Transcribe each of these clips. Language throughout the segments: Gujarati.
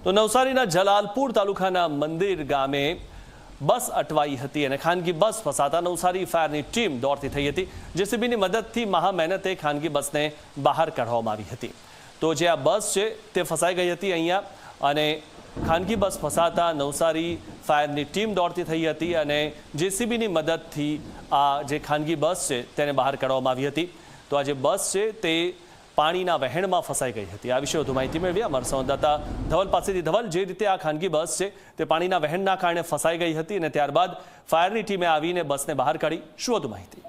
તો નવસારીના જલાલપુર તાલુકાના મંદિર ગામે બસ અટવાઈ હતી અને ખાનગી બસ ફસાતા નવસારી ફાયરની ટીમ દોડતી થઈ હતી। જેસીબીની મદદથી મહા મહેનતે ખાનગી બસને બહાર કાઢવામાં આવી હતી। તો જે આ બસ છે તે ફસાઈ ગઈ હતી અહીંયા અને ખાનગી બસ ફસાતા નવસારી ફાયરની ટીમ દોડતી થઈ હતી અને જેસીબીની મદદથી આ જે ખાનગી બસ છે તેને બહાર કાઢવામાં આવી હતી। તો આ જે બસ છે તે પાણીના વહેણમાં ફસાઈ ગઈ હતી। આ વિશે વધુ માહિતી મેળવી અમારા સંવાદદાતા ધવલ પાસેથી। ધવલ, જે રીતે આ ખાનગી બસ છે તે પાણીના વહેણના કારણે ફસાઈ ગઈ હતી અને ત્યારબાદ ફાયરની ટીમે આવીને બસને બહાર કાઢી, શું વધુ માહિતી?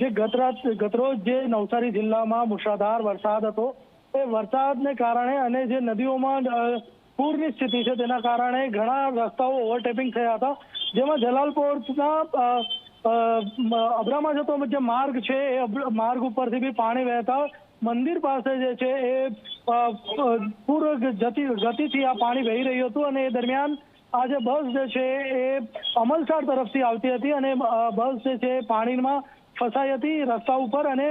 જે ગતરોજ જે નવસારી જિલ્લામાં મુશળધાર વરસાદ હતો, એ વરસાદને કારણે અને જે નદીઓમાં પૂરની સ્થિતિ છે તેના કારણે ઘણા રસ્તાઓ ઓવરટેપિંગ થયા હતા, જેમાં જલાલપોરના અબ્રામા જતો જે માર્ગ છે એ માર્ગ ઉપરથી બી પાણી વહેતા મંદિર પાસે જે છે એ પૂર્વ ગતિથી આ પાણી વહી રહ્યું હતું અને એ દરમિયાન આ જે બસ જે છે એ અમલસાડ તરફથી આવતી હતી અને બસ જે છે પાણીમાં ફસાઈ હતી રસ્તા ઉપર અને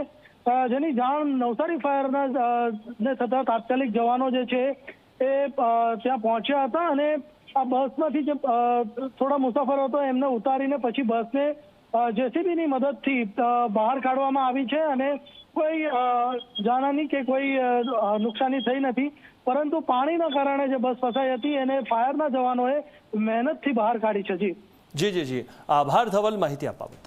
જેની જાણ નવસારી ફાયરના ને થતા તાત્કાલિક જવાનો જે છે એ ત્યાં પહોંચ્યા હતા અને આ બસમાંથી જે થોડા મુસાફરો હતો એમને ઉતારીને પછી બસને જેસીબીની મદદથી બહાર કાઢવામાં આવી છે અને કોઈ જાનહાની કે કોઈ નુકસાની થઈ નથી, પરંતુ પાણીના કારણે જે બસ ફસાઈ હતી એને ફાયરના જવાનોએ મહેનતથી બહાર કાઢી છે। જી, આભાર ધવલ માહિતી આપવા બદલ।